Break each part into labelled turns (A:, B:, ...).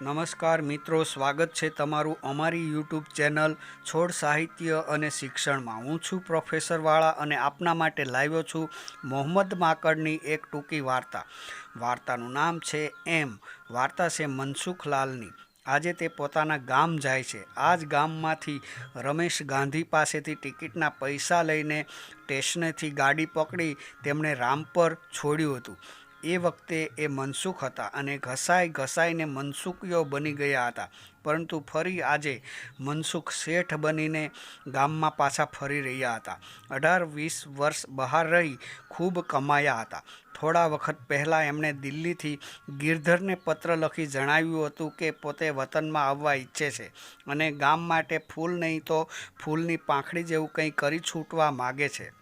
A: નમસ્કાર મિત્રો, સ્વાગત છે તમારું અમારી યુટ્યુબ ચેનલ છોડ સાહિત્ય અને શિક્ષણમાં. હું છું પ્રોફેસર વાળા અને આપના માટે લાવ્યો છું મોહમ્મદ માંકડની એક ટૂંકી વાર્તા. વાર્તાનું નામ છે એમ. વાર્તા છે મનસુખલાલની. આજે તે પોતાના ગામ જાય છે. આ જ ગામમાંથી રમેશ ગાંધી પાસેથી ટિકિટના પૈસા લઈને સ્ટેશનેથી ગાડી પકડી તેમણે રામપર છોડ્યું હતું. એ વખતે એ મનસુખ હતા અને ઘસાઈને મનસુખીઓ બની ગયા હતા. પરંતુ ફરી આજે મનસુખ શેઠ બનીને ગામમાં પાછા ફરી રહ્યા હતા. 18-20 વર્ષ બહાર રહી ખૂબ કમાયા હતા. થોડા વખત પહેલાં એમણે દિલ્હીથી ગિરધરને પત્ર લખી જણાવ્યું હતું કે પોતે વતનમાં આવવા ઈચ્છે છે અને ગામ માટે ફૂલ નહીં તો ફૂલની પાંખડી જેવું કંઈ કરી છૂટવા માગે છે.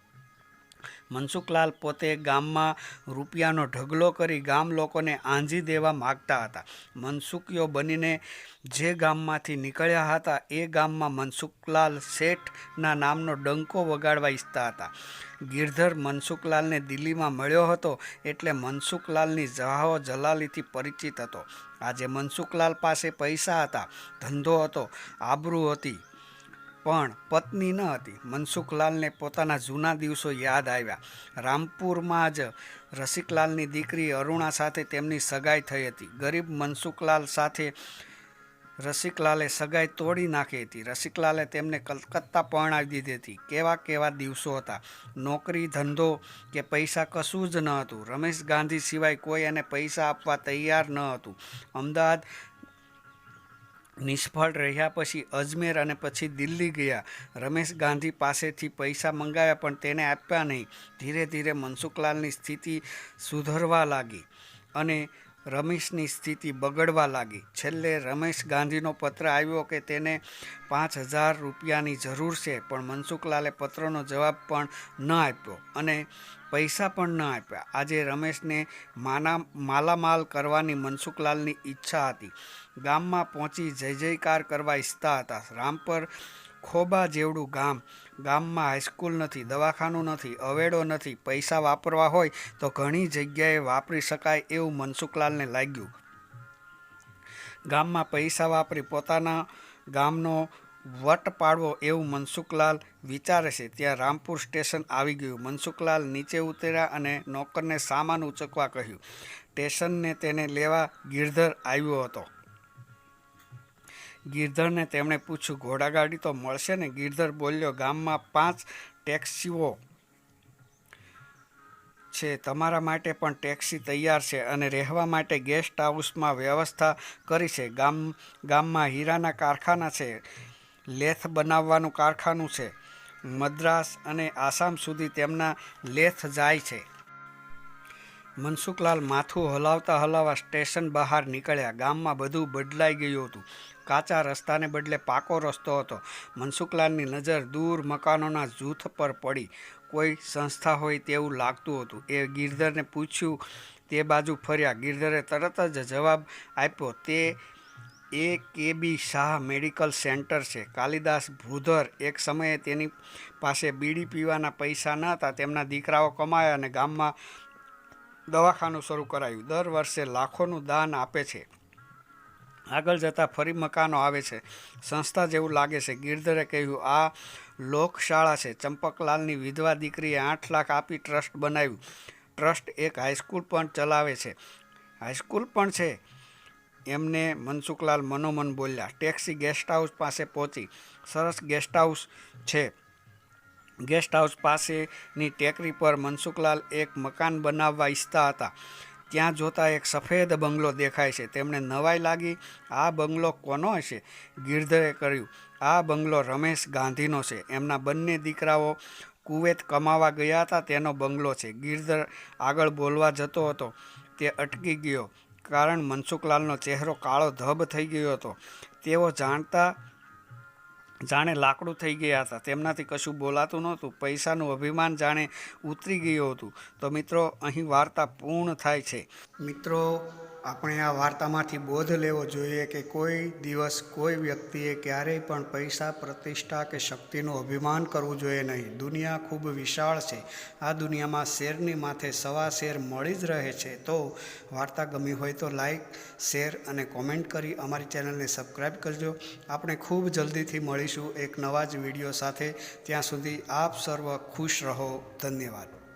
A: મનસુખલાલ પોતે ગામમાં રૂપિયાનો ઢગલો કરી ગામ લોકોને આંજી દેવા માગતા હતા. મનસુખીઓ બનીને જે ગામમાંથી નીકળ્યા હતા એ ગામમાં મનસુખલાલ શેઠના નામનો ડંકો વગાડવા ઈચ્છતા હતા. ગિરધર મનસુખલાલને દિલ્હીમાં મળ્યો હતો એટલે મનસુખલાલની જાહો જલાલીથી પરિચિત હતો. આજે મનસુખલાલ પાસે પૈસા હતા, ધંધો હતો, આબરૂ હતી, પણ પત્ની ન હતી. મનસુખલાલને પોતાના જૂના દિવસો યાદ આવ્યા. રામપુરમાં જ રસિકલાલની દીકરી અરુણા સાથે તેમની સગાઈ થઈ હતી. ગરીબ મનસુખલાલ સાથે રસિકલાલે સગાઈ તોડી નાખી હતી. રસિકલાલે તેમને કલકત્તા પરણાવી દીધી હતી. કેવા દિવસો હતા. નોકરી, ધંધો કે પૈસા કશું જ ન હતું. રમેશ ગાંધી સિવાય કોઈ એને પૈસા આપવા તૈયાર ન હતું. અમદાવાદ નિષ્ફળ રહ્યા પછી અજમેર અને પછી દિલ્હી ગયા. રમેશ ગાંધી પાસેથી પૈસા મંગાવ્યા પણ તેને આપ્યા નહીં. ધીરે ધીરે મનસુખલાલની સ્થિતિ સુધરવા લાગી અને રમેશની સ્થિતિ બગડવા લાગી. છેલ્લે રમેશ ગાંધીનો પત્ર આવ્યો કે તેને 5,000 રૂપિયાની જરૂર છે, પણ મનસુખલાલે પત્રનો જવાબ પણ ન આપ્યો અને પૈસા પણ ન આપ્યા. આજે રમેશને માલામાલ કરવાની મનસુખલાલની ઈચ્છા હતી. ગામમાં પહોંચી જય જયકાર કરવા ઈચ્છતા હતા. રામપર ખોબા જેવડું ગામ. ગામમાં હાઈસ્કૂલ નથી, દવાખાનું નથી, અવેડો નથી. પૈસા વાપરવા હોય તો ઘણી જગ્યાએ વાપરી શકાય એવું મનસુખલાલને લાગ્યું. ગામમાં પૈસા વાપરી પોતાના ગામનો વટ પાડવો એવું મનસુખલાલ વિચારે છે ત્યાં રામપુર સ્ટેશન આવી ગયું. મનસુખલાલ નીચે ઉતર્યા અને નોકરને સામાન ઉંચકવા કહ્યું. સ્ટેશને તેને લેવા ગિરધર આવ્યો હતો. ગિરધરને તેમણે પૂછ્યું, ઘોડાગાડી તો મળશે ને? ગિરધર બોલ્યો, ગામમાં 5 ટેક્સીઓ છે. તમારા માટે પણ ટેક્સી તૈયાર છે અને રહેવા માટે ગેસ્ટ હાઉસમાં વ્યવસ્થા કરી છે. ગામમાં હીરાના કારખાના છે, લેથ બનાવવાનું કારખાનું છે. મદ્રાસ અને આસામ સુધી તેમના લેથ જાય છે. મનસુખલાલ માથું હલાવતા સ્ટેશન બહાર નીકળ્યા. ગામમાં બધું બદલાઈ ગયું હતું. કાચા રસ્તાને બદલે પાકો રસ્તો હતો. મનસુખલાલની નજર દૂર મકાનોના જૂથ પર પડી. કોઈ સંસ્થા હોય તેવું લાગતું હતું. એ ગિરધરને પૂછ્યું તે બાજુ ફર્યા. ગિરધરે તરત જ જવાબ આપ્યો, તે A.K.B. શાહ મેડિકલ સેન્ટર છે. કાલિદાસ ભૂધર. એક સમયે તેની પાસે બીડી પીવાના પૈસા ન હતા. તેમના દીકરાઓ કમાયા અને ગામમાં દવાખાનું શરૂ કરાયું. દર વર્ષે લાખોનું દાન આપે છે. આગળ જતાં ફરી મકાનો આવે છે. સંસ્થા જેવું લાગે છે. ગિરધરે કહ્યું, આ લોકશાળા છે. ચંપકલાલની વિધવા દીકરીએ 8 લાખ આપી ટ્રસ્ટ બનાવ્યું. ટ્રસ્ટ એક હાઈસ્કૂલ પણ ચલાવે છે. હાઈસ્કૂલ પણ છે એમને? મનસુખલાલ મનોમન બોલ્યા. ટેક્સી ગેસ્ટ હાઉસ પાસે પહોંચી. સરસ ગેસ્ટ હાઉસ છે. ગેસ્ટ હાઉસ પાસેની ટેકરી પર મનસુખલાલ એક મકાન બનાવવા ઈચ્છતા હતા. ત્યાં જોતા એક સફેદ બંગલો દેખાય છે. તેમને નવાઈ લાગી. આ બંગલો કોનો હશે? ગિરધરે કહ્યું, આ બંગલો રમેશ ગાંધીનો છે. એમના બંને દીકરાઓ કુવેત કમાવા ગયા હતા, તેનો બંગલો છે. ગિરધર આગળ બોલવા જતો હતો તે અટકી ગયો, કારણ મનસુખલાલનો ચહેરો કાળો ધબ થઈ ગયો હતો. તેઓ જાણે લાકડું થઈ ગયા હતા. તેમનાથી કશું બોલાતું નહોતું. પૈસાનું અભિમાન જાણે ઉતરી ગયું હતું. તો મિત્રો, અહીં વાર્તા પૂર્ણ થાય છે. મિત્રો, આપણે આ વાર્તામાંથી બોધ લેવો જોઈએ કે કોઈ દિવસ કોઈ વ્યક્તિએ ક્યારેય પણ પૈસા, પ્રતિષ્ઠા કે શક્તિનું અભિમાન કરવું જોઈએ નહીં. દુનિયા ખૂબ વિશાળ છે. આ દુનિયામાં શેરની માથે સવા શેર મળી જ રહે છે. તો વાર્તા ગમી હોય તો લાઈક, શેર અને કોમેન્ટ કરી અમારી ચેનલને સબસ્ક્રાઈબ કરજો. આપણે ખૂબ જલ્દીથી મળીશું એક નવા જ વિડીયો સાથે. ત્યાં સુધી આપ સર્વ ખુશ રહો. ધન્યવાદ.